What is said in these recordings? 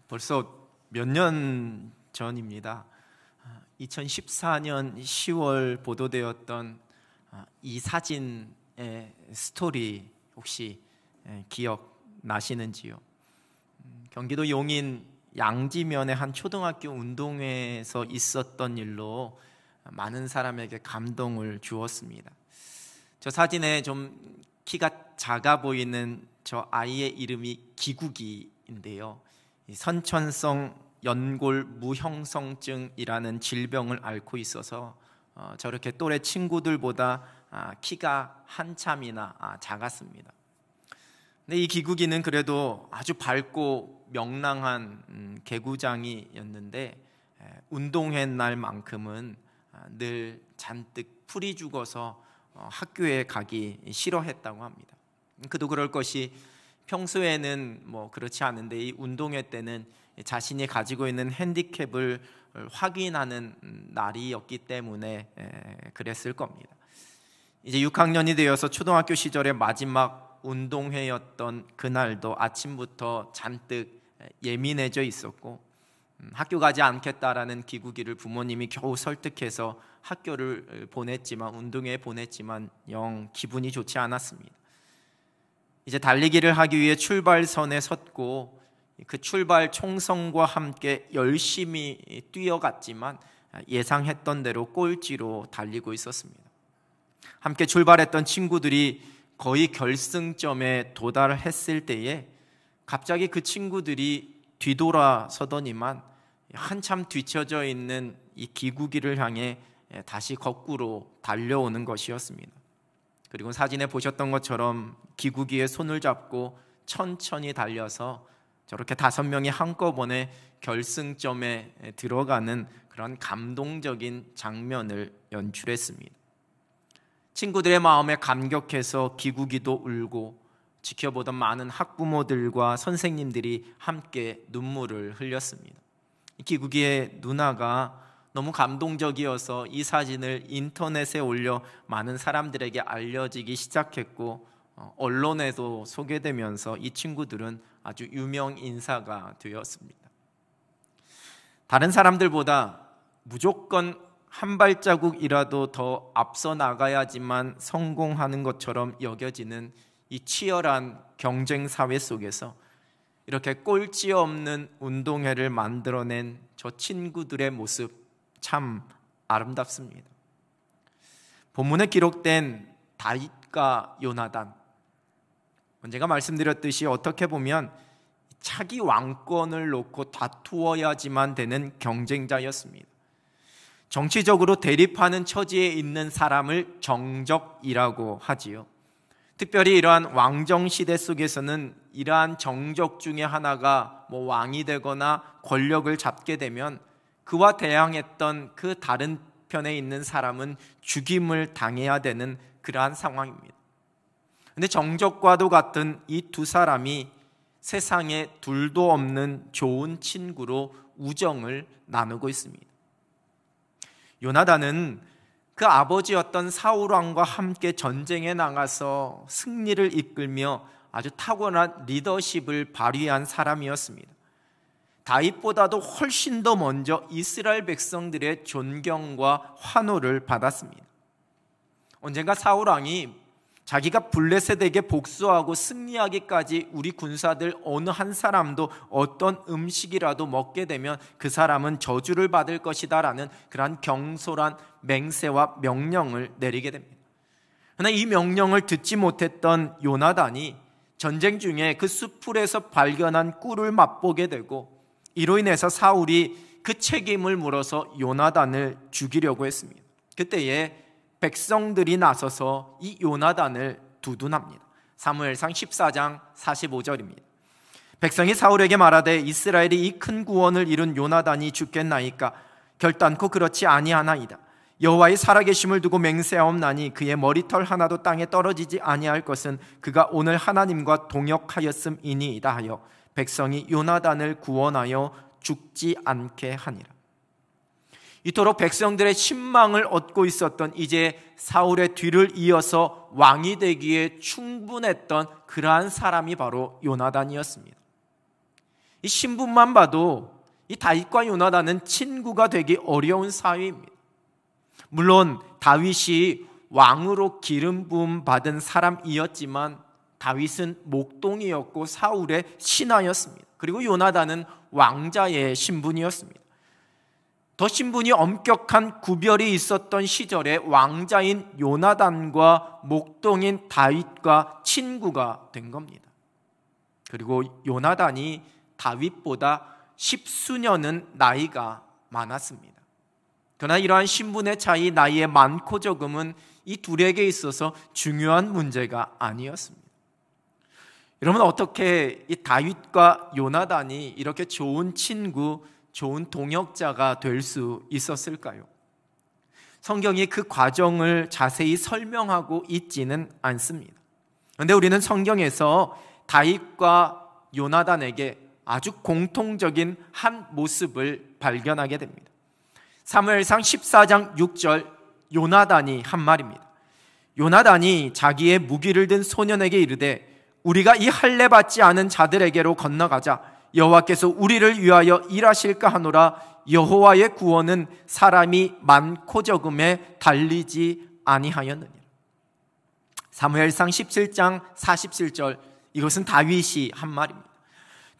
벌써 몇 년 전입니다. 2014년 10월 보도되었던 이 사진의 스토리 혹시 기억나시는지요? 경기도 용인 양지면의 한 초등학교 운동회에서 있었던 일로 많은 사람에게 감동을 주었습니다. 저 사진에 좀 키가 작아 보이는 저 아이의 이름이 기국이인데요, 선천성 연골 무형성증이라는 질병을 앓고 있어서 저렇게 또래 친구들보다 키가 한참이나 작았습니다. 근데 이 기국이는 그래도 아주 밝고 명랑한 개구장이였는데 운동회 날만큼은 늘 잔뜩 풀이 죽어서 학교에 가기 싫어했다고 합니다. 그도 그럴 것이 평소에는 그렇지 않은데 이 운동회 때는 자신이 가지고 있는 핸디캡을 확인하는 날이었기 때문에 그랬을 겁니다. 이제 6학년이 되어서 초등학교 시절의 마지막 운동회였던 그날도 아침부터 잔뜩 예민해져 있었고, 학교 가지 않겠다라는 기국이를 부모님이 겨우 설득해서 학교를 보냈지만, 운동회에 보냈지만 영 기분이 좋지 않았습니다. 이제 달리기를 하기 위해 출발선에 섰고 그 출발 총성과 함께 열심히 뛰어갔지만 예상했던 대로 꼴찌로 달리고 있었습니다. 함께 출발했던 친구들이 거의 결승점에 도달했을 때에 갑자기 그 친구들이 뒤돌아서더니만 한참 뒤쳐져 있는 이 기국이를 향해 다시 거꾸로 달려오는 것이었습니다. 그리고 사진에 보셨던 것처럼 기국이의 손을 잡고 천천히 달려서 저렇게 5명이 한꺼번에 결승점에 들어가는 그런 감동적인 장면을 연출했습니다. 친구들의 마음에 감격해서 기국이도 울고 지켜보던 많은 학부모들과 선생님들이 함께 눈물을 흘렸습니다. 기국이의 누나가 너무 감동적이어서 이 사진을 인터넷에 올려 많은 사람들에게 알려지기 시작했고, 언론에도 소개되면서 이 친구들은 아주 유명 인사가 되었습니다. 다른 사람들보다 무조건 한 발자국이라도 더 앞서 나가야지만 성공하는 것처럼 여겨지는 이 치열한 경쟁 사회 속에서 이렇게 꼴찌 없는 운동회를 만들어낸 저 친구들의 모습 참 아름답습니다. 본문에 기록된 다윗과 요나단, 언제가 말씀드렸듯이 어떻게 보면 차기 왕권을 놓고 다투어야지만 되는 경쟁자였습니다. 정치적으로 대립하는 처지에 있는 사람을 정적이라고 하지요. 특별히 이러한 왕정시대 속에서는 이러한 정적 중에 하나가 왕이 되거나 권력을 잡게 되면 그와 대항했던 그 다른 편에 있는 사람은 죽임을 당해야 되는 그러한 상황입니다. 그런데 정적과도 같은 이 두 사람이 세상에 둘도 없는 좋은 친구로 우정을 나누고 있습니다. 요나단은 그 아버지였던 사울왕과 함께 전쟁에 나가서 승리를 이끌며 아주 탁월한 리더십을 발휘한 사람이었습니다. 다윗보다도 훨씬 더 먼저 이스라엘 백성들의 존경과 환호를 받았습니다. 언젠가 사울왕이 자기가 블레셋에게 복수하고 승리하기까지 우리 군사들 어느 한 사람도 어떤 음식이라도 먹게 되면 그 사람은 저주를 받을 것이다 라는 그러한 경솔한 맹세와 명령을 내리게 됩니다. 그러나 이 명령을 듣지 못했던 요나단이 전쟁 중에 그 숲풀에서 발견한 꿀을 맛보게 되고, 이로 인해서 사울이 그 책임을 물어서 요나단을 죽이려고 했습니다. 그때에 백성들이 나서서 이 요나단을 두둔합니다. 사무엘상 14장 45절입니다. 백성이 사울에게 말하되 이스라엘이 이 큰 구원을 이룬 요나단이 죽겠나이까? 결단코 그렇지 아니하나이다. 여호와의 살아계심을 두고 맹세하옵나니 그의 머리털 하나도 땅에 떨어지지 아니할 것은 그가 오늘 하나님과 동역하였음이니이다 하여 백성이 요나단을 구원하여 죽지 않게 하니라. 이토록 백성들의 신망을 얻고 있었던, 이제 사울의 뒤를 이어서 왕이 되기에 충분했던 그러한 사람이 바로 요나단이었습니다. 이 신분만 봐도 이 다윗과 요나단은 친구가 되기 어려운 사이입니다. 물론 다윗이 왕으로 기름 부음 받은 사람이었지만 다윗은 목동이었고 사울의 신하였습니다. 그리고 요나단은 왕자의 신분이었습니다. 더 신분이 엄격한 구별이 있었던 시절에 왕자인 요나단과 목동인 다윗과 친구가 된 겁니다. 그리고 요나단이 다윗보다 10수년은 나이가 많았습니다. 그러나 이러한 신분의 차이, 나이의 많고 적음은 이 둘에게 있어서 중요한 문제가 아니었습니다. 여러분, 어떻게 이 다윗과 요나단이 이렇게 좋은 친구, 좋은 동역자가 될 수 있었을까요? 성경이 그 과정을 자세히 설명하고 있지는 않습니다. 그런데 우리는 성경에서 다윗과 요나단에게 아주 공통적인 한 모습을 발견하게 됩니다. 사무엘상 14장 6절, 요나단이 한 말입니다. 요나단이 자기의 무기를 든 소년에게 이르되 우리가 이 할례 받지 않은 자들에게로 건너가자. 여호와께서 우리를 위하여 일하실까 하노라. 여호와의 구원은 사람이 많고 적음에 달리지 아니하였느니라. 사무엘상 17장 47절, 이것은 다윗이 한 말입니다.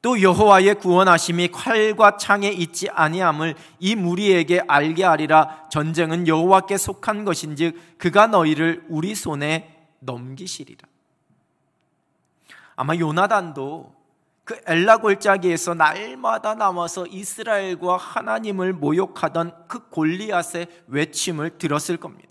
또 여호와의 구원하심이 칼과 창에 있지 아니함을 이 무리에게 알게 하리라. 전쟁은 여호와께 속한 것인즉 그가 너희를 우리 손에 넘기시리라. 아마 요나단도 그 엘라 골짜기에서 날마다 나와서 이스라엘과 하나님을 모욕하던 그 골리앗의 외침을 들었을 겁니다.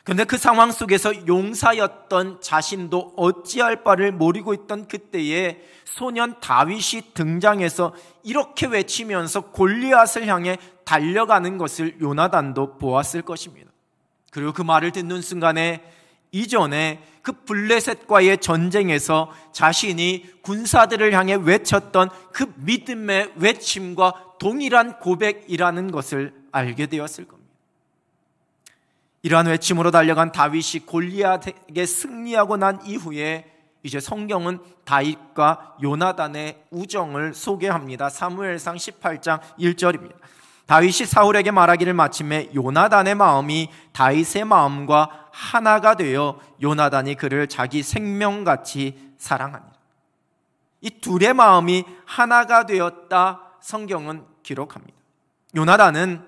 그런데 그 상황 속에서 용사였던 자신도 어찌할 바를 모르고 있던 그때에 소년 다윗이 등장해서 이렇게 외치면서 골리앗을 향해 달려가는 것을 요나단도 보았을 것입니다. 그리고 그 말을 듣는 순간에 이전에 그 블레셋과의 전쟁에서 자신이 군사들을 향해 외쳤던 그 믿음의 외침과 동일한 고백이라는 것을 알게 되었을 겁니다. 이러한 외침으로 달려간 다윗이 골리앗에게 승리하고 난 이후에 이제 성경은 다윗과 요나단의 우정을 소개합니다. 사무엘상 18장 1절입니다. 다윗이 사울에게 말하기를 마침에 요나단의 마음이 다윗의 마음과 하나가 되어 요나단이 그를 자기 생명같이 사랑하니라. 이 둘의 마음이 하나가 되었다 성경은 기록합니다. 요나단은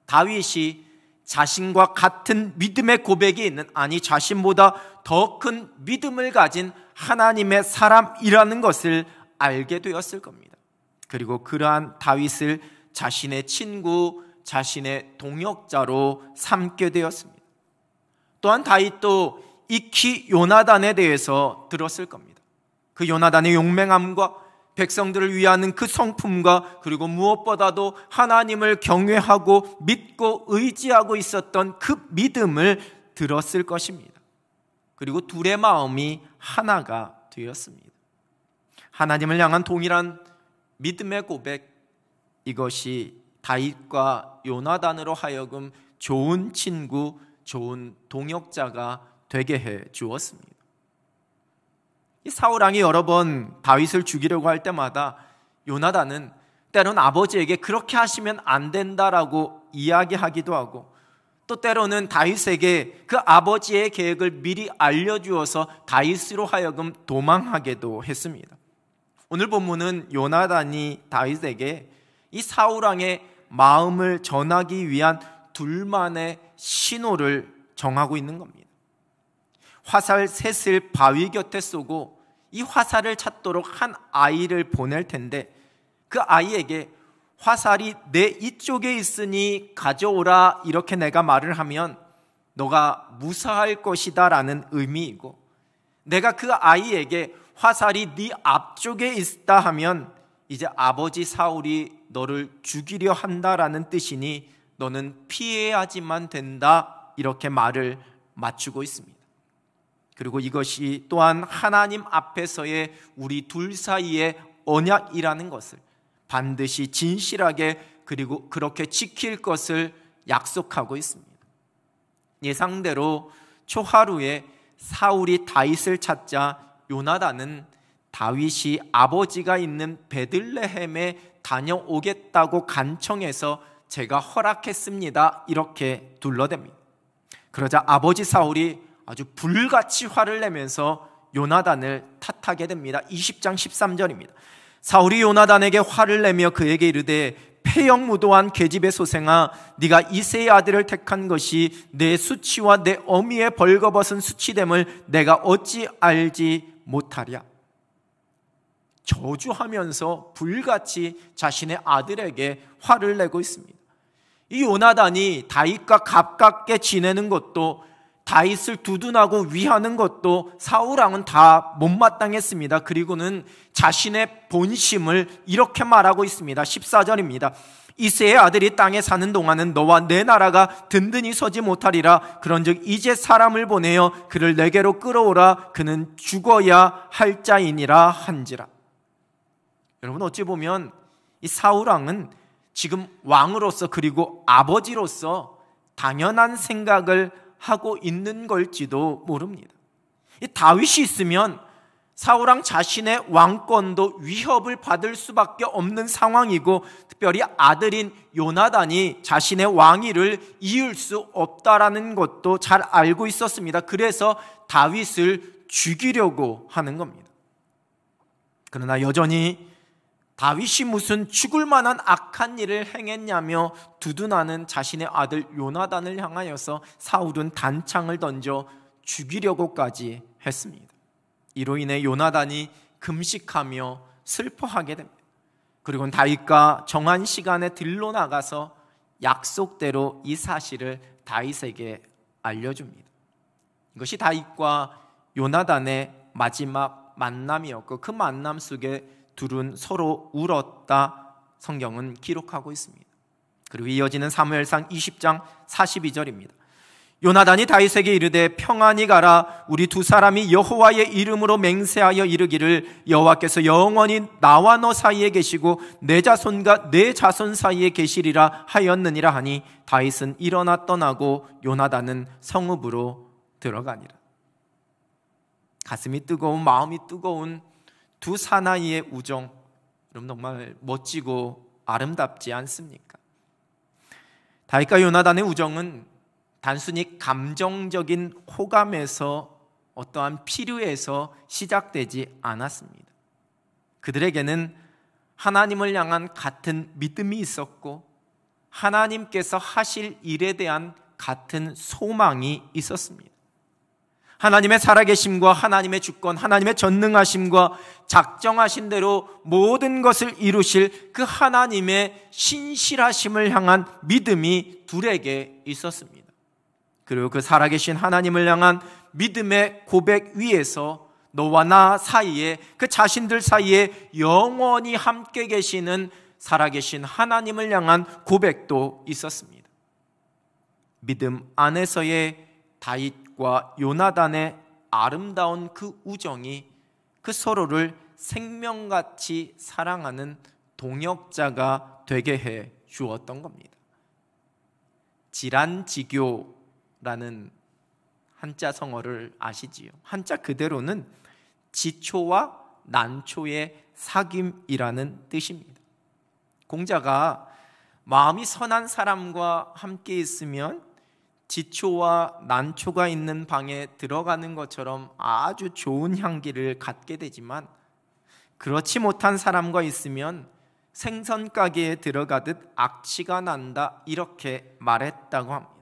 다윗이 자신과 같은 믿음의 고백이 있는, 아니 자신보다 더 큰 믿음을 가진 하나님의 사람이라는 것을 알게 되었을 겁니다. 그리고 그러한 다윗을 자신의 친구, 자신의 동역자로 삼게 되었습니다. 또한 다윗도 익히 요나단에 대해서 들었을 겁니다. 그 요나단의 용맹함과 백성들을 위하는 그 성품과 그리고 무엇보다도 하나님을 경외하고 믿고 의지하고 있었던 그 믿음을 들었을 것입니다. 그리고 둘의 마음이 하나가 되었습니다. 하나님을 향한 동일한 믿음의 고백, 이것이 다윗과 요나단으로 하여금 좋은 친구, 좋은 동역자가 되게 해 주었습니다. 이 사울왕이 여러 번 다윗을 죽이려고 할 때마다 요나단은 때로는 아버지에게 그렇게 하시면 안 된다라고 이야기하기도 하고, 또 때로는 다윗에게 그 아버지의 계획을 미리 알려주어서 다윗으로 하여금 도망하게도 했습니다. 오늘 본문은 요나단이 다윗에게 이 사울왕의 마음을 전하기 위한 둘만의 신호를 정하고 있는 겁니다. 화살 셋을 바위 곁에 쏘고 이 화살을 찾도록 한 아이를 보낼 텐데, 그 아이에게 화살이 내 이쪽에 있으니 가져오라 이렇게 내가 말을 하면 너가 무사할 것이다 라는 의미이고, 내가 그 아이에게 화살이 네 앞쪽에 있다 하면 이제 아버지 사울이 너를 죽이려 한다라는 뜻이니 너는 피해야지만 된다, 이렇게 말을 맞추고 있습니다. 그리고 이것이 또한 하나님 앞에서의 우리 둘 사이의 언약이라는 것을 반드시 진실하게 그리고 그렇게 지킬 것을 약속하고 있습니다. 예상대로 초하루에 사울이 다윗을 찾자 요나단은 다윗이 아버지가 있는 베들레헴에 다녀오겠다고 간청해서 제가 허락했습니다. 이렇게 둘러댑니다. 그러자 아버지 사울이 아주 불같이 화를 내면서 요나단을 탓하게 됩니다. 20장 13절입니다. 사울이 요나단에게 화를 내며 그에게 이르되 폐역무도한 계집의 소생아, 네가 이새의 아들을 택한 것이 내 수치와 내 어미의 벌거벗은 수치됨을 내가 어찌 알지 못하랴. 저주하면서 불같이 자신의 아들에게 화를 내고 있습니다. 이 요나단이 다윗과 가깝게 지내는 것도, 다윗을 두둔하고 위하는 것도 사울왕은 다 못마땅했습니다. 그리고는 자신의 본심을 이렇게 말하고 있습니다. 14절입니다. 이새의 아들이 땅에 사는 동안은 너와 내 나라가 든든히 서지 못하리라. 그런즉 이제 사람을 보내어 그를 내게로 끌어오라. 그는 죽어야 할 자이니라 한지라. 여러분, 어찌 보면 이 사울왕은 지금 왕으로서 그리고 아버지로서 당연한 생각을 하고 있는 걸지도 모릅니다. 이 다윗이 있으면 사울왕 자신의 왕권도 위협을 받을 수밖에 없는 상황이고, 특별히 아들인 요나단이 자신의 왕위를 이을 수 없다라는 것도 잘 알고 있었습니다. 그래서 다윗을 죽이려고 하는 겁니다. 그러나 여전히 다윗이 무슨 죽을 만한 악한 일을 행했냐며 두둔하는 자신의 아들 요나단을 향하여서 사울은 단창을 던져 죽이려고까지 했습니다. 이로 인해 요나단이 금식하며 슬퍼하게 됩니다. 그리고 다윗과 정한 시간에 들로 나가서 약속대로 이 사실을 다윗에게 알려줍니다. 이것이 다윗과 요나단의 마지막 만남이었고, 그 만남 속에 둘은 서로 울었다 성경은 기록하고 있습니다. 그리고 이어지는 사무엘상 20장 42절입니다. 요나단이 다윗에게 이르되 평안히 가라. 우리 두 사람이 여호와의 이름으로 맹세하여 이르기를 여호와께서 영원히 나와 너 사이에 계시고 내 자손과 내 자손 사이에 계시리라 하였느니라 하니 다윗은 일어나 떠나고 요나단은 성읍으로 들어가니라. 가슴이 뜨거운, 마음이 뜨거운 두 사나이의 우정, 여러분 정말 멋지고 아름답지 않습니까? 다윗과 요나단의 우정은 단순히 감정적인 호감에서, 어떠한 필요에서 시작되지 않았습니다. 그들에게는 하나님을 향한 같은 믿음이 있었고, 하나님께서 하실 일에 대한 같은 소망이 있었습니다. 하나님의 살아계심과 하나님의 주권, 하나님의 전능하심과 작정하신 대로 모든 것을 이루실 그 하나님의 신실하심을 향한 믿음이 둘에게 있었습니다. 그리고 그 살아계신 하나님을 향한 믿음의 고백 위에서 너와 나 사이에, 그 자신들 사이에 영원히 함께 계시는 살아계신 하나님을 향한 고백도 있었습니다. 믿음 안에서의 다윗과 요나단의 아름다운 그 우정이 그 서로를 생명같이 사랑하는 동역자가 되게 해 주었던 겁니다. 지란지교라는 한자 성어를 아시지요? 한자 그대로는 지초와 난초의 사귐이라는 뜻입니다. 공자가 마음이 선한 사람과 함께 있으면 지초와 난초가 있는 방에 들어가는 것처럼 아주 좋은 향기를 갖게 되지만, 그렇지 못한 사람과 있으면 생선 가게에 들어가듯 악취가 난다, 이렇게 말했다고 합니다.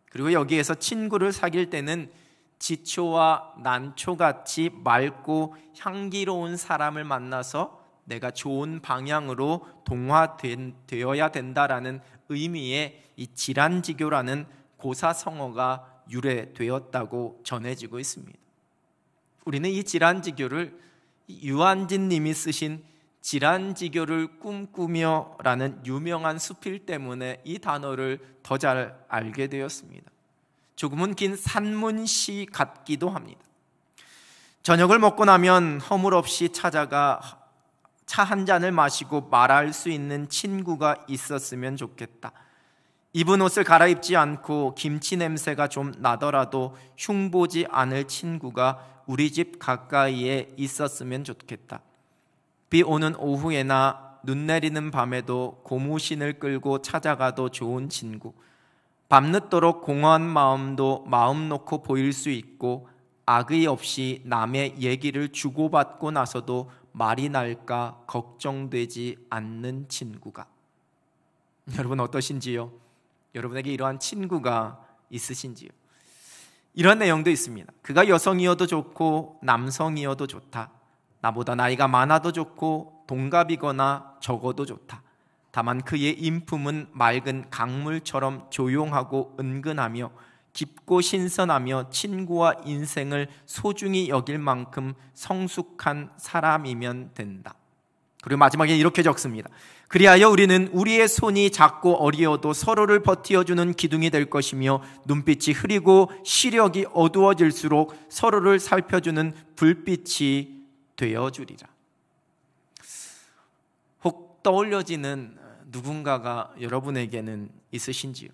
그리고 여기에서 친구를 사귈 때는 지초와 난초같이 맑고 향기로운 사람을 만나서 내가 좋은 방향으로 동화되어야 된다라는 의미의 이 지란지교라는 고사성어가 유래되었다고 전해지고 있습니다. 우리는 이 지란지교를 유한진 님이 쓰신 지란지교를 꿈꾸며 라는 유명한 수필 때문에 이 단어를 더 잘 알게 되었습니다. 조금은 긴 산문시 같기도 합니다. 저녁을 먹고 나면 허물없이 찾아가 차 한 잔을 마시고 말할 수 있는 친구가 있었으면 좋겠다. 입은 옷을 갈아입지 않고 김치 냄새가 좀 나더라도 흉보지 않을 친구가 우리 집 가까이에 있었으면 좋겠다. 비 오는 오후에나 눈 내리는 밤에도 고무신을 끌고 찾아가도 좋은 친구. 밤늦도록 공허한 마음도 마음 놓고 보일 수 있고 악의 없이 남의 얘기를 주고받고 나서도 말이 날까 걱정되지 않는 친구가. 여러분 어떠신지요? 여러분에게 이러한 친구가 있으신지요? 이런 내용도 있습니다. 그가 여성이어도 좋고 남성이어도 좋다. 나보다 나이가 많아도 좋고 동갑이거나 적어도 좋다. 다만 그의 인품은 맑은 강물처럼 조용하고 은근하며 깊고 신선하며 친구와 인생을 소중히 여길 만큼 성숙한 사람이면 된다. 그리고 마지막에 이렇게 적습니다. 그리하여 우리는 우리의 손이 작고 어리어도 서로를 버티어주는 기둥이 될 것이며 눈빛이 흐리고 시력이 어두워질수록 서로를 살펴주는 불빛이 되어주리라. 혹 떠올려지는 누군가가 여러분에게는 있으신지요?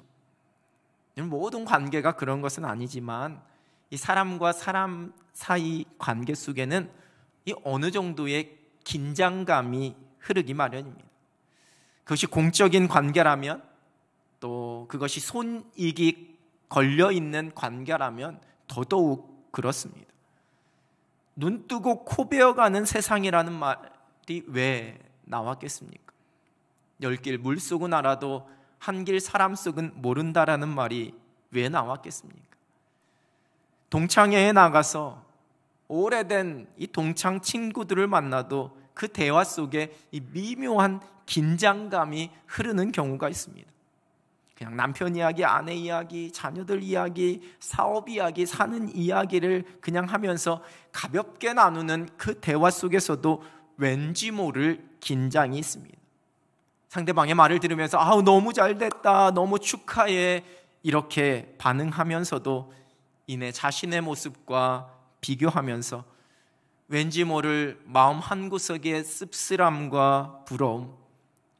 모든 관계가 그런 것은 아니지만 이 사람과 사람 사이 관계 속에는 이 어느 정도의 긴장감이 흐르기 마련입니다. 그것이 공적인 관계라면, 또 그것이 손익이 걸려있는 관계라면 더더욱 그렇습니다. 눈 뜨고 코 베어가는 세상이라는 말이 왜 나왔겠습니까? 열길 물속은 알아도 한길 사람 속은 모른다라는 말이 왜 나왔겠습니까? 동창회에 나가서 오래된 이 동창 친구들을 만나도 그 대화 속에 이 미묘한 긴장감이 흐르는 경우가 있습니다. 그냥 남편 이야기, 아내 이야기, 자녀들 이야기, 사업 이야기, 사는 이야기를 그냥 하면서 가볍게 나누는 그 대화 속에서도 왠지 모를 긴장이 있습니다. 상대방의 말을 들으면서 아우 너무 잘됐다, 너무 축하해 이렇게 반응하면서도 이내 자신의 모습과 비교하면서 왠지 모를 마음 한구석의 씁쓸함과 부러움,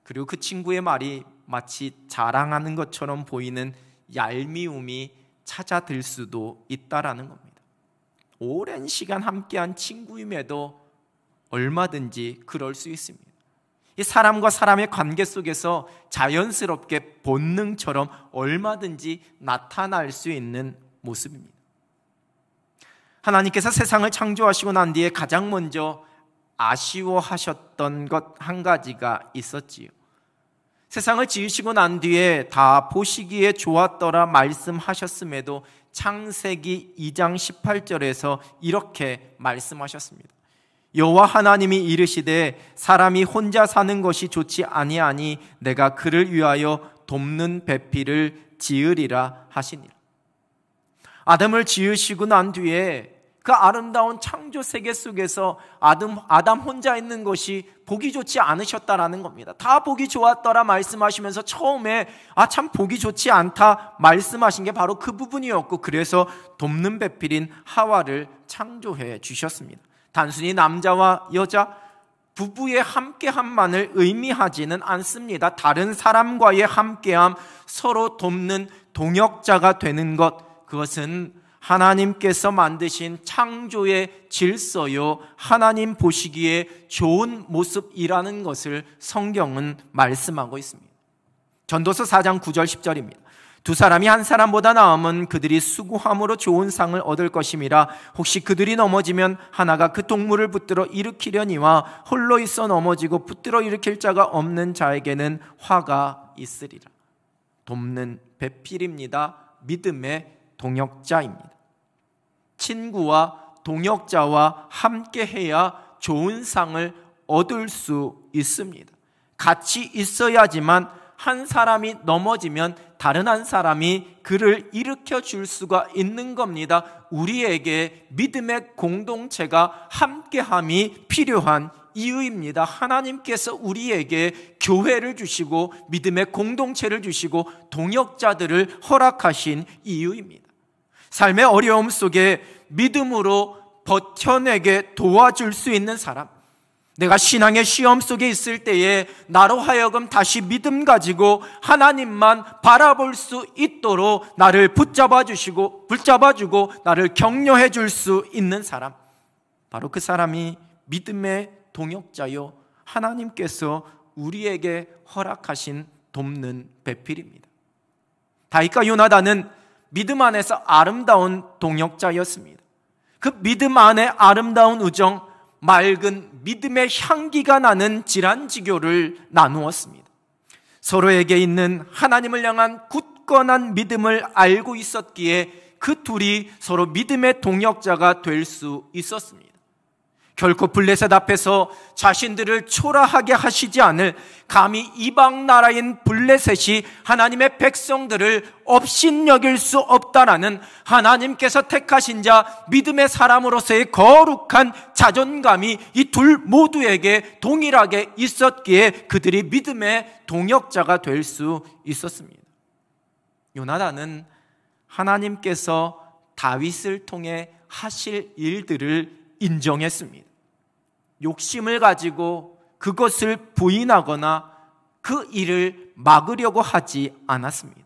그리고 그 친구의 말이 마치 자랑하는 것처럼 보이는 얄미움이 찾아들 수도 있다라는 겁니다. 오랜 시간 함께한 친구임에도 얼마든지 그럴 수 있습니다. 이 사람과 사람의 관계 속에서 자연스럽게 본능처럼 얼마든지 나타날 수 있는 모습입니다. 하나님께서 세상을 창조하시고 난 뒤에 가장 먼저 아쉬워하셨던 것 한 가지가 있었지요. 세상을 지으시고 난 뒤에 다 보시기에 좋았더라 말씀하셨음에도 창세기 2장 18절에서 이렇게 말씀하셨습니다. 여호와 하나님이 이르시되 사람이 혼자 사는 것이 좋지 아니하니 내가 그를 위하여 돕는 배필을 지으리라 하시니라. 아담을 지으시고 난 뒤에 그 아름다운 창조 세계 속에서 아담 혼자 있는 것이 보기 좋지 않으셨다라는 겁니다. 다 보기 좋았더라 말씀하시면서 처음에 참 보기 좋지 않다 말씀하신 게 바로 그 부분이었고, 그래서 돕는 배필인 하와를 창조해 주셨습니다. 단순히 남자와 여자, 부부의 함께함만을 의미하지는 않습니다. 다른 사람과의 함께함, 서로 돕는 동역자가 되는 것, 그것은 하나님께서 만드신 창조의 질서요, 하나님 보시기에 좋은 모습이라는 것을 성경은 말씀하고 있습니다. 전도서 4장 9절 10절입니다. 두 사람이 한 사람보다 나으면 그들이 수고함으로 좋은 상을 얻을 것임이라. 혹시 그들이 넘어지면 하나가 그 동물을 붙들어 일으키려니와 홀로 있어 넘어지고 붙들어 일으킬 자가 없는 자에게는 화가 있으리라. 돕는 배필입니다. 믿음의 동역자입니다. 친구와 동역자와 함께해야 좋은 상을 얻을 수 있습니다. 같이 있어야지만 한 사람이 넘어지면 다른 한 사람이 그를 일으켜 줄 수가 있는 겁니다. 우리에게 믿음의 공동체가 함께함이 필요한 이유입니다. 하나님께서 우리에게 교회를 주시고 믿음의 공동체를 주시고 동역자들을 허락하신 이유입니다. 삶의 어려움 속에 믿음으로 버텨내게 도와줄 수 있는 사람, 내가 신앙의 시험 속에 있을 때에 나로 하여금 다시 믿음 가지고 하나님만 바라볼 수 있도록 나를 붙잡아 주고 나를 격려해 줄 수 있는 사람, 바로 그 사람이 믿음의 동역자요 하나님께서 우리에게 허락하신 돕는 배필입니다. 다윗과 요나단은 믿음 안에서 아름다운 동역자였습니다. 그 믿음 안에 아름다운 우정, 맑은 믿음의 향기가 나는 질환지교를 나누었습니다. 서로에게 있는 하나님을 향한 굳건한 믿음을 알고 있었기에 그 둘이 서로 믿음의 동역자가 될 수 있었습니다. 결코 블레셋 앞에서 자신들을 초라하게 하시지 않을, 감히 이방 나라인 블레셋이 하나님의 백성들을 업신여길 수 없다라는 하나님께서 택하신 자 믿음의 사람으로서의 거룩한 자존감이 이 둘 모두에게 동일하게 있었기에 그들이 믿음의 동역자가 될 수 있었습니다. 요나단은 하나님께서 다윗을 통해 하실 일들을 인정했습니다. 욕심을 가지고 그것을 부인하거나 그 일을 막으려고 하지 않았습니다.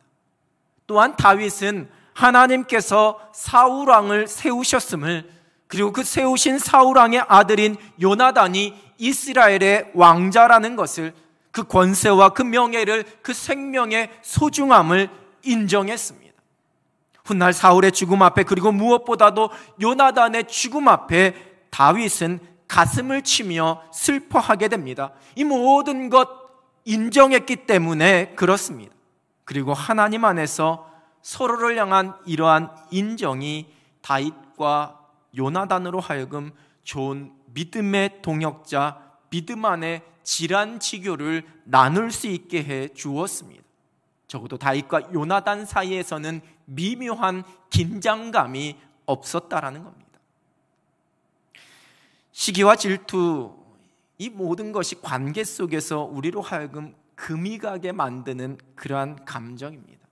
또한 다윗은 하나님께서 사울 왕을 세우셨음을, 그리고 그 세우신 사울 왕의 아들인 요나단이 이스라엘의 왕자라는 것을, 그 권세와 그 명예를, 그 생명의 소중함을 인정했습니다. 훗날 사울의 죽음 앞에, 그리고 무엇보다도 요나단의 죽음 앞에 다윗은 가슴을 치며 슬퍼하게 됩니다. 이 모든 것 인정했기 때문에 그렇습니다. 그리고 하나님 안에서 서로를 향한 이러한 인정이 다윗과 요나단으로 하여금 좋은 믿음의 동역자, 믿음 안에 질환지교를 나눌 수 있게 해 주었습니다. 적어도 다윗과 요나단 사이에서는 미묘한 긴장감이 없었다라는 겁니다. 시기와 질투, 이 모든 것이 관계 속에서 우리로 하여금 금이 가게 만드는 그러한 감정입니다.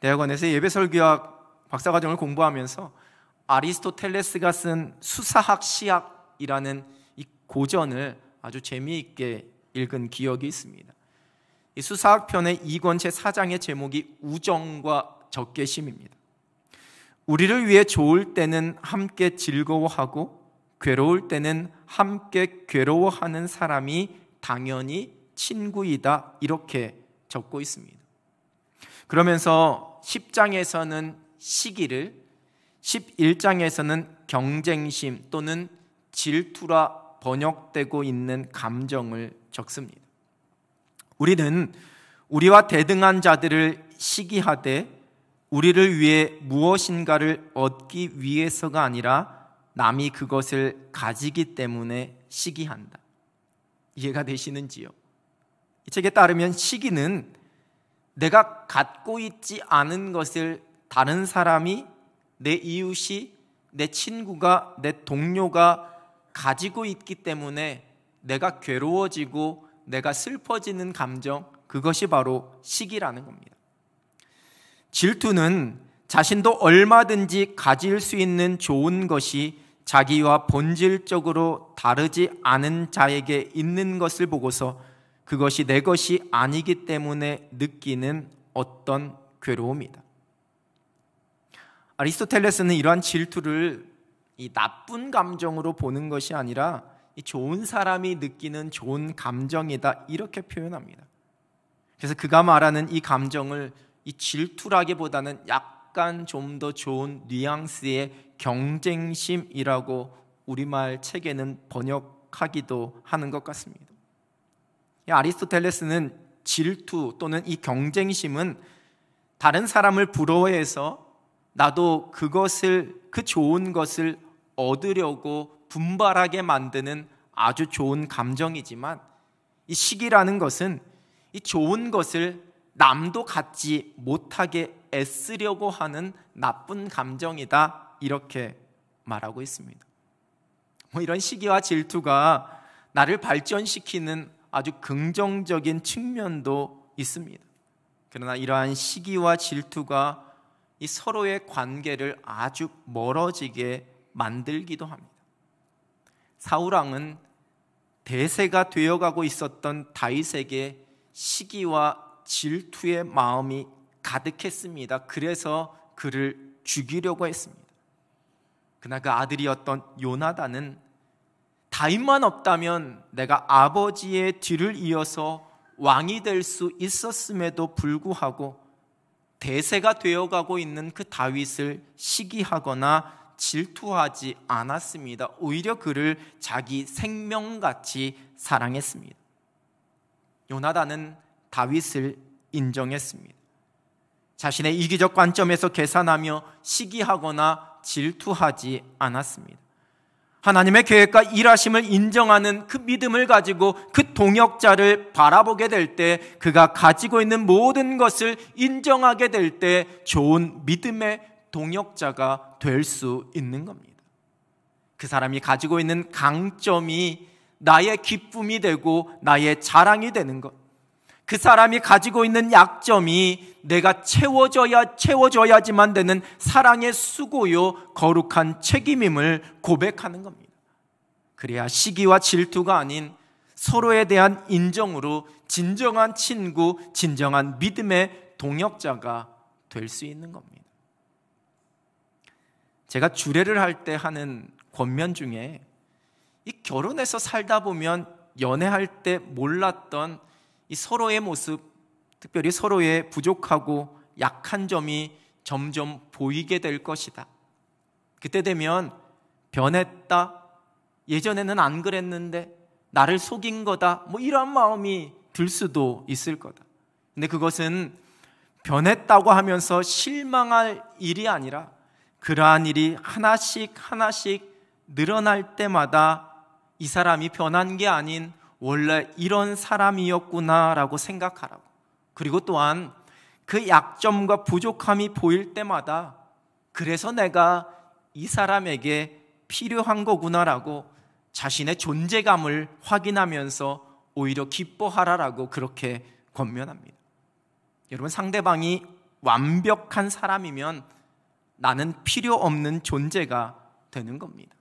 대학원에서 예배설교학 박사과정을 공부하면서 아리스토텔레스가 쓴 수사학 시학이라는 이 고전을 아주 재미있게 읽은 기억이 있습니다. 이 수사학 편의 2권 제4장의 제목이 우정과 적개심입니다. 우리를 위해 좋을 때는 함께 즐거워하고 괴로울 때는 함께 괴로워하는 사람이 당연히 친구이다, 이렇게 적고 있습니다. 그러면서 10장에서는 시기를, 11장에서는 경쟁심 또는 질투라 번역되고 있는 감정을 적습니다. 우리는 우리와 대등한 자들을 시기하되 우리를 위해 무엇인가를 얻기 위해서가 아니라 남이 그것을 가지기 때문에 시기한다. 이해가 되시는지요? 이 책에 따르면 시기는 내가 갖고 있지 않은 것을 다른 사람이, 내 이웃이, 내 친구가, 내 동료가 가지고 있기 때문에 내가 괴로워지고 내가 슬퍼지는 감정, 그것이 바로 시기라는 겁니다. 질투는 자신도 얼마든지 가질 수 있는 좋은 것이 자기와 본질적으로 다르지 않은 자에게 있는 것을 보고서 그것이 내 것이 아니기 때문에 느끼는 어떤 괴로움이다. 아리스토텔레스는 이러한 질투를 이 나쁜 감정으로 보는 것이 아니라 이 좋은 사람이 느끼는 좋은 감정이다, 이렇게 표현합니다. 그래서 그가 말하는 이 감정을 이 질투라기보다는 약간 좀 더 좋은 뉘앙스의 경쟁심이라고 우리말 책에는 번역하기도 하는 것 같습니다. 아리스토텔레스는 질투 또는 이 경쟁심은 다른 사람을 부러워해서 나도 그것을, 그 좋은 것을 얻으려고 분발하게 만드는 아주 좋은 감정이지만, 이 시기라는 것은 이 좋은 것을 남도 갖지 못하게 애쓰려고 하는 나쁜 감정이다, 이렇게 말하고 있습니다. 이런 시기와 질투가 나를 발전시키는 아주 긍정적인 측면도 있습니다. 그러나 이러한 시기와 질투가 이 서로의 관계를 아주 멀어지게 만들기도 합니다. 사울 왕은 대세가 되어가고 있었던 다윗에게 시기와 질투의 마음이 가득했습니다. 그래서 그를 죽이려고 했습니다. 그러나 그 아들이었던 요나단은 다윗만 없다면 내가 아버지의 뒤를 이어서 왕이 될 수 있었음에도 불구하고 대세가 되어가고 있는 그 다윗을 시기하거나 질투하지 않았습니다. 오히려 그를 자기 생명같이 사랑했습니다. 요나단은 다윗을 인정했습니다. 자신의 이기적 관점에서 계산하며 시기하거나 질투하지 않았습니다. 하나님의 계획과 일하심을 인정하는 그 믿음을 가지고 그 동역자를 바라보게 될 때, 그가 가지고 있는 모든 것을 인정하게 될 때 좋은 믿음의 동역자가 될 수 있는 겁니다. 그 사람이 가지고 있는 강점이 나의 기쁨이 되고 나의 자랑이 되는 것, 그 사람이 가지고 있는 약점이 내가 채워줘야지만 되는 사랑의 수고요 거룩한 책임임을 고백하는 겁니다. 그래야 시기와 질투가 아닌 서로에 대한 인정으로 진정한 친구, 진정한 믿음의 동역자가 될 수 있는 겁니다. 제가 주례를 할 때 하는 권면 중에 이 결혼해서 살다 보면 연애할 때 몰랐던 이 서로의 모습, 특별히 서로의 부족하고 약한 점이 점점 보이게 될 것이다. 그때 되면 변했다, 예전에는 안 그랬는데 나를 속인 거다, 이런 마음이 들 수도 있을 거다. 근데 그것은 변했다고 하면서 실망할 일이 아니라 그러한 일이 하나씩 늘어날 때마다 이 사람이 변한 게 아닌 원래 이런 사람이었구나라고 생각하라고. 그리고 또한 그 약점과 부족함이 보일 때마다 그래서 내가 이 사람에게 필요한 거구나라고 자신의 존재감을 확인하면서 오히려 기뻐하라라고 그렇게 권면합니다. 여러분, 상대방이 완벽한 사람이면 나는 필요 없는 존재가 되는 겁니다.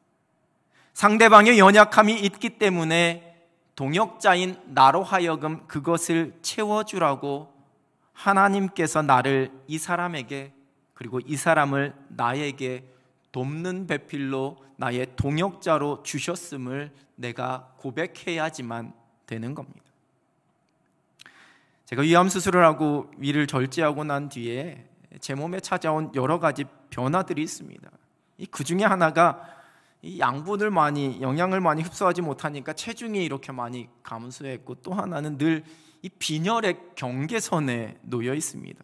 상대방의 연약함이 있기 때문에 동역자인 나로 하여금 그것을 채워주라고 하나님께서 나를 이 사람에게, 그리고 이 사람을 나에게 돕는 배필로 나의 동역자로 주셨음을 내가 고백해야지만 되는 겁니다. 제가 위암 수술을 하고 위를 절제하고 난 뒤에 제 몸에 찾아온 여러 가지 변화들이 있습니다. 그 중에 하나가 이 영양을 많이 흡수하지 못하니까 체중이 이렇게 많이 감소했고, 또 하나는 늘 이 빈혈의 경계선에 놓여 있습니다.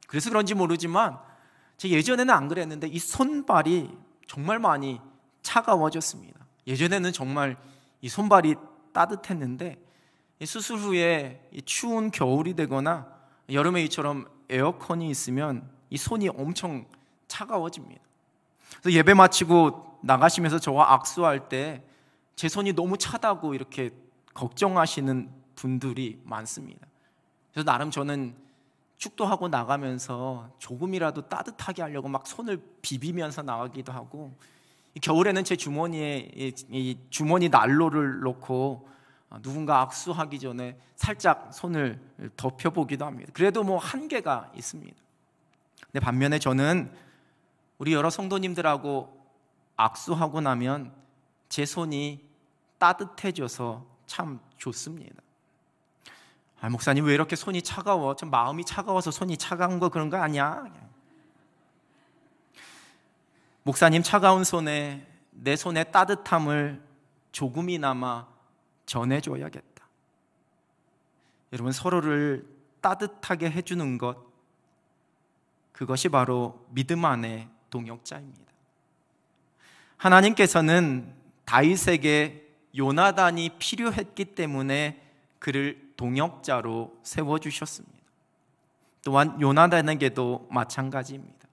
그래서 그런지 모르지만 제가 예전에는 안 그랬는데 이 손발이 정말 많이 차가워졌습니다. 예전에는 정말 이 손발이 따뜻했는데 수술 후에 추운 겨울이 되거나 여름에 이처럼 에어컨이 있으면 이 손이 엄청 차가워집니다. 그래서 예배 마치고 나가시면서 저와 악수할 때 제 손이 너무 차다고 이렇게 걱정하시는 분들이 많습니다. 그래서 나름 저는 축도하고 나가면서 조금이라도 따뜻하게 하려고 막 손을 비비면서 나가기도 하고, 겨울에는 제 주머니에 이 주머니 난로를 놓고 누군가 악수하기 전에 살짝 손을 덮여보기도 합니다. 그래도 한계가 있습니다. 근데 반면에 저는 우리 여러 성도님들하고 악수하고 나면 제 손이 따뜻해져서 참 좋습니다. 목사님 왜 이렇게 손이 차가워? 좀 마음이 차가워서 손이 차가운 거 그런 거 아니야? 목사님 차가운 손에 내 손의 따뜻함을 조금이나마 전해줘야겠다. 여러분, 서로를 따뜻하게 해주는 것, 그것이 바로 믿음 안의 동역자입니다. 하나님께서는 다윗에게 요나단이 필요했기 때문에 그를 동역자로 세워주셨습니다. 또한 요나단에게도 마찬가지입니다.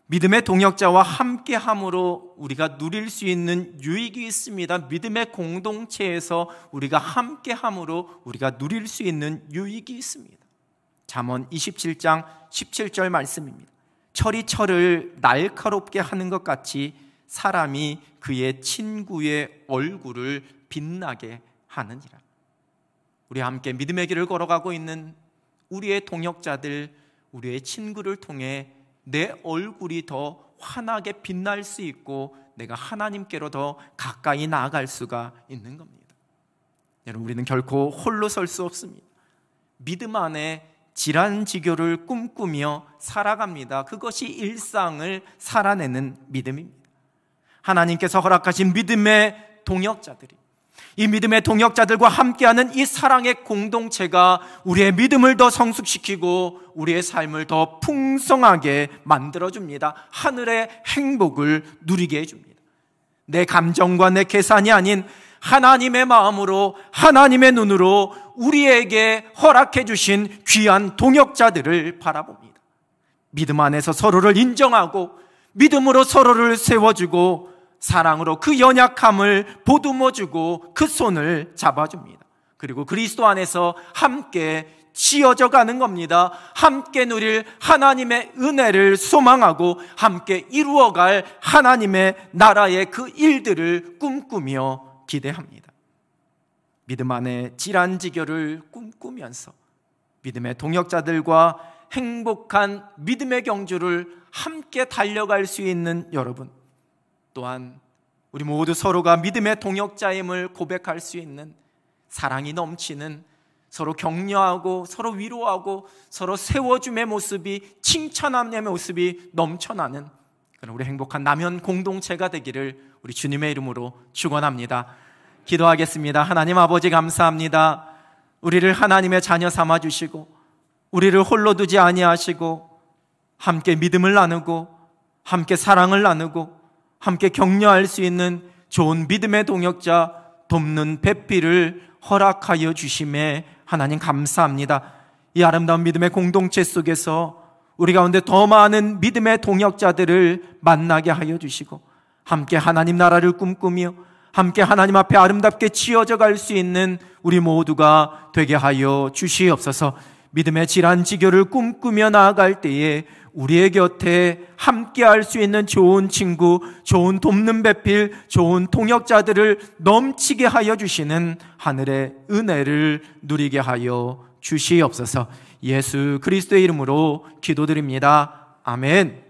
믿음의 동역자와 함께함으로 우리가 누릴 수 있는 유익이 있습니다. 믿음의 공동체에서 우리가 함께함으로 우리가 누릴 수 있는 유익이 있습니다. 잠언 27장 17절 말씀입니다. 철이 철을 날카롭게 하는 것 같이 사람이 그의 친구의 얼굴을 빛나게 하느니라. 우리 함께 믿음의 길을 걸어가고 있는 우리의 동역자들, 우리의 친구를 통해 내 얼굴이 더 환하게 빛날 수 있고 내가 하나님께로 더 가까이 나아갈 수가 있는 겁니다. 여러분, 우리는 결코 홀로 설 수 없습니다. 믿음 안에 질환지교를 꿈꾸며 살아갑니다. 그것이 일상을 살아내는 믿음입니다. 하나님께서 허락하신 믿음의 동역자들이, 이 믿음의 동역자들과 함께하는 이 사랑의 공동체가 우리의 믿음을 더 성숙시키고 우리의 삶을 더 풍성하게 만들어줍니다. 하늘의 행복을 누리게 해줍니다. 내 감정과 내 계산이 아닌 하나님의 마음으로, 하나님의 눈으로 우리에게 허락해 주신 귀한 동역자들을 바라봅니다. 믿음 안에서 서로를 인정하고 믿음으로 서로를 세워주고 사랑으로 그 연약함을 보듬어주고 그 손을 잡아줍니다. 그리고 그리스도 안에서 함께 지어져 가는 겁니다. 함께 누릴 하나님의 은혜를 소망하고 함께 이루어갈 하나님의 나라의 그 일들을 꿈꾸며 기대합니다. 믿음 안에 질환지교를 꿈꾸면서 믿음의 동역자들과 행복한 믿음의 경주를 함께 달려갈 수 있는 여러분, 또한 우리 모두 서로가 믿음의 동역자임을 고백할 수 있는 사랑이 넘치는, 서로 격려하고 서로 위로하고 서로 세워줌의 모습이, 칭찬함의 모습이 넘쳐나는 그런 우리 행복한 남현 공동체가 되기를 우리 주님의 이름으로 축원합니다. 기도하겠습니다. 하나님 아버지, 감사합니다. 우리를 하나님의 자녀 삼아주시고 우리를 홀로 두지 아니하시고 함께 믿음을 나누고 함께 사랑을 나누고 함께 격려할 수 있는 좋은 믿음의 동역자, 돕는 배필을 허락하여 주심에 하나님 감사합니다. 이 아름다운 믿음의 공동체 속에서 우리 가운데 더 많은 믿음의 동역자들을 만나게 하여 주시고 함께 하나님 나라를 꿈꾸며 함께 하나님 앞에 아름답게 지어져 갈 수 있는 우리 모두가 되게 하여 주시옵소서. 믿음의 질환지교를 꿈꾸며 나아갈 때에 우리의 곁에 함께할 수 있는 좋은 친구, 좋은 돕는 배필, 좋은 동역자들을 넘치게 하여 주시는 하늘의 은혜를 누리게 하여 주시옵소서. 예수 그리스도의 이름으로 기도드립니다. 아멘.